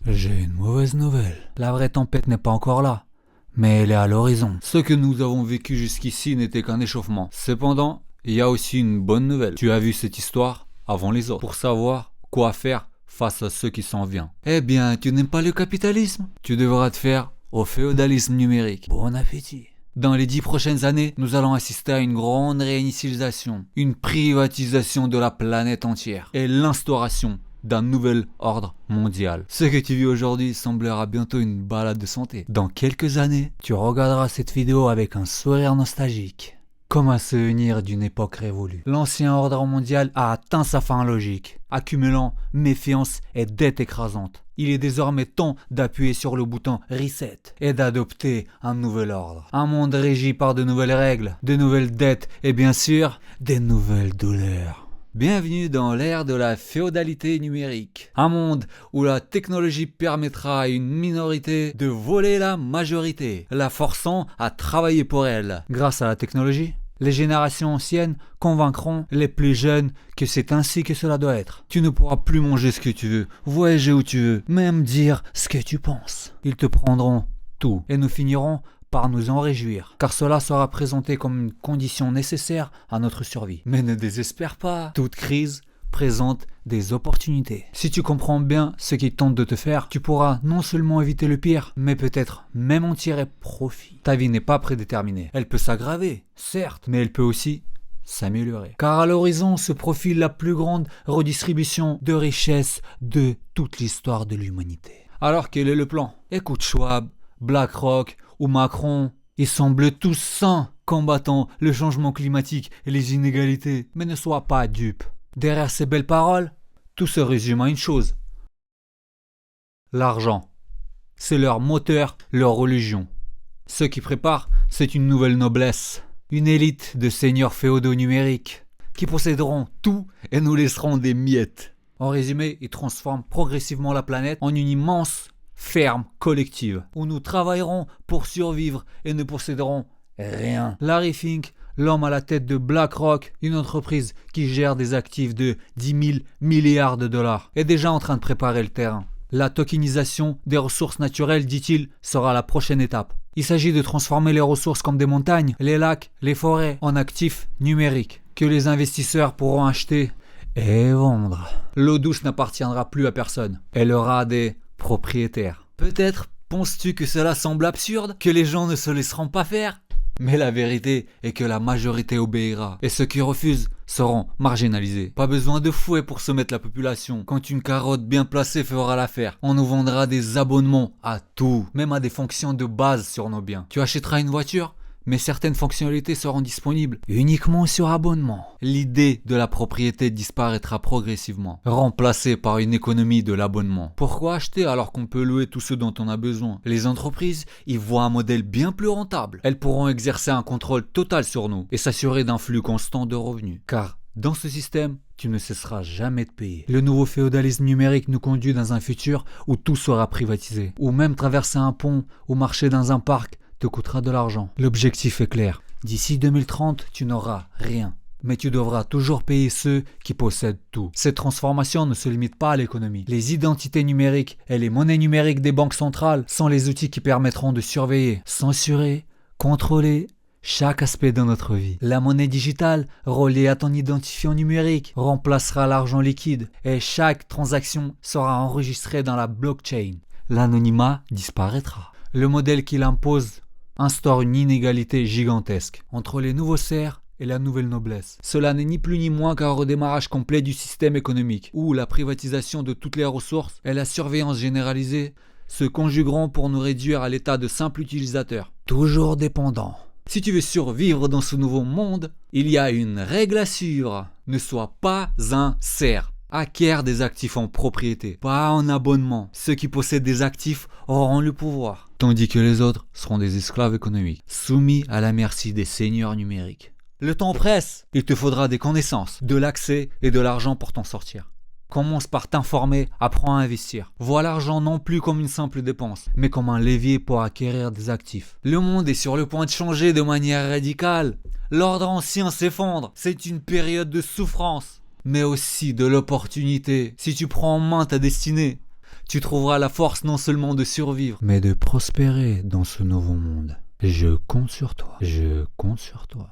J'ai une mauvaise nouvelle. La vraie tempête n'est pas encore là, mais elle est à l'horizon. Ce que nous avons vécu jusqu'ici n'était qu'un échauffement. Cependant, il y a aussi une bonne nouvelle. Tu as vu cette histoire avant les autres pour savoir quoi faire face à ce qui s'en vient. Eh bien, tu n'aimes pas le capitalisme? Tu devras te faire au féodalisme numérique. Bon appétit. Dans les 10 prochaines années, nous allons assister à une grande réinitialisation, une privatisation de la planète entière et l'instauration d'un nouvel ordre mondial. Ce que tu vis aujourd'hui semblera bientôt une balade de santé. Dans quelques années, tu regarderas cette vidéo avec un sourire nostalgique, comme un souvenir d'une époque révolue. L'ancien ordre mondial a atteint sa fin logique, accumulant méfiance et dette écrasante. Il est désormais temps d'appuyer sur le bouton Reset et d'adopter un nouvel ordre. Un monde régi par de nouvelles règles, de nouvelles dettes et bien sûr, des nouvelles douleurs. Bienvenue dans l'ère de la féodalité numérique. Un monde où la technologie permettra à une minorité de voler la majorité, la forçant à travailler pour elle. Grâce à la technologie, les générations anciennes convaincront les plus jeunes que c'est ainsi que cela doit être. Tu ne pourras plus manger ce que tu veux, voyager où tu veux, même dire ce que tu penses. Ils te prendront tout et nous finirons par nous en réjouir, car cela sera présenté comme une condition nécessaire à notre survie. Mais ne désespère pas, toute crise présente des opportunités. Si tu comprends bien ce qu'ils tentent de te faire, tu pourras non seulement éviter le pire, mais peut-être même en tirer profit. Ta vie n'est pas prédéterminée. Elle peut s'aggraver, certes, mais elle peut aussi s'améliorer. Car à l'horizon se profile la plus grande redistribution de richesses de toute l'histoire de l'humanité. Alors quel est le plan? Écoute Schwab, BlackRock ou Macron, ils semblent tous sains, combattant le changement climatique et les inégalités. Mais ne sois pas dupe. Derrière ces belles paroles, tout se résume à une chose. L'argent. C'est leur moteur, leur religion. Ce qui prépare, c'est une nouvelle noblesse. Une élite de seigneurs féodaux numériques qui posséderont tout et nous laisseront des miettes. En résumé, ils transforment progressivement la planète en une immense ferme collective où nous travaillerons pour survivre et ne posséderons rien. Larry Fink, l'homme à la tête de BlackRock, une entreprise qui gère des actifs de 10 000 milliards de dollars, est déjà en train de préparer le terrain. La tokenisation des ressources naturelles, dit-il, sera la prochaine étape. Il s'agit de transformer les ressources comme des montagnes, les lacs, les forêts en actifs numériques que les investisseurs pourront acheter et vendre. L'eau douce n'appartiendra plus à personne. Elle aura des propriétaire. Peut-être penses-tu que cela semble absurde, que les gens ne se laisseront pas faire? Mais la vérité est que la majorité obéira, et ceux qui refusent seront marginalisés. Pas besoin de fouet pour soumettre la population. Quand une carotte bien placée fera l'affaire, on nous vendra des abonnements à tout, même à des fonctions de base sur nos biens. Tu achèteras une voiture, mais certaines fonctionnalités seront disponibles uniquement sur abonnement. L'idée de la propriété disparaîtra progressivement, remplacée par une économie de l'abonnement. Pourquoi acheter alors qu'on peut louer tout ce dont on a besoin? Les entreprises y voient un modèle bien plus rentable. Elles pourront exercer un contrôle total sur nous et s'assurer d'un flux constant de revenus. Car dans ce système, tu ne cesseras jamais de payer. Le nouveau féodalisme numérique nous conduit dans un futur où tout sera privatisé. Ou même traverser un pont ou marcher dans un parc te coûtera de l'argent. L'objectif est clair. D'ici 2030, tu n'auras rien. Mais tu devras toujours payer ceux qui possèdent tout. Cette transformation ne se limite pas à l'économie. Les identités numériques et les monnaies numériques des banques centrales sont les outils qui permettront de surveiller, censurer, contrôler chaque aspect de notre vie. La monnaie digitale, reliée à ton identifiant numérique, remplacera l'argent liquide et chaque transaction sera enregistrée dans la blockchain. L'anonymat disparaîtra. Le modèle qu'il impose instaure une inégalité gigantesque entre les nouveaux serfs et la nouvelle noblesse. Cela n'est ni plus ni moins qu'un redémarrage complet du système économique, où la privatisation de toutes les ressources et la surveillance généralisée se conjugueront pour nous réduire à l'état de simples utilisateurs, toujours dépendants. Si tu veux survivre dans ce nouveau monde, il y a une règle à suivre. Ne sois pas un serf. Acquiert des actifs en propriété, pas en abonnement. Ceux qui possèdent des actifs auront le pouvoir, tandis que les autres seront des esclaves économiques, soumis à la merci des seigneurs numériques. Le temps presse, il te faudra des connaissances, de l'accès et de l'argent pour t'en sortir. Commence par t'informer, apprends à investir. Vois l'argent non plus comme une simple dépense, mais comme un levier pour acquérir des actifs. Le monde est sur le point de changer de manière radicale. L'ordre ancien s'effondre, c'est une période de souffrance, mais aussi de l'opportunité. Si tu prends en main ta destinée, tu trouveras la force non seulement de survivre, mais de prospérer dans ce nouveau monde. Je compte sur toi. Je compte sur toi.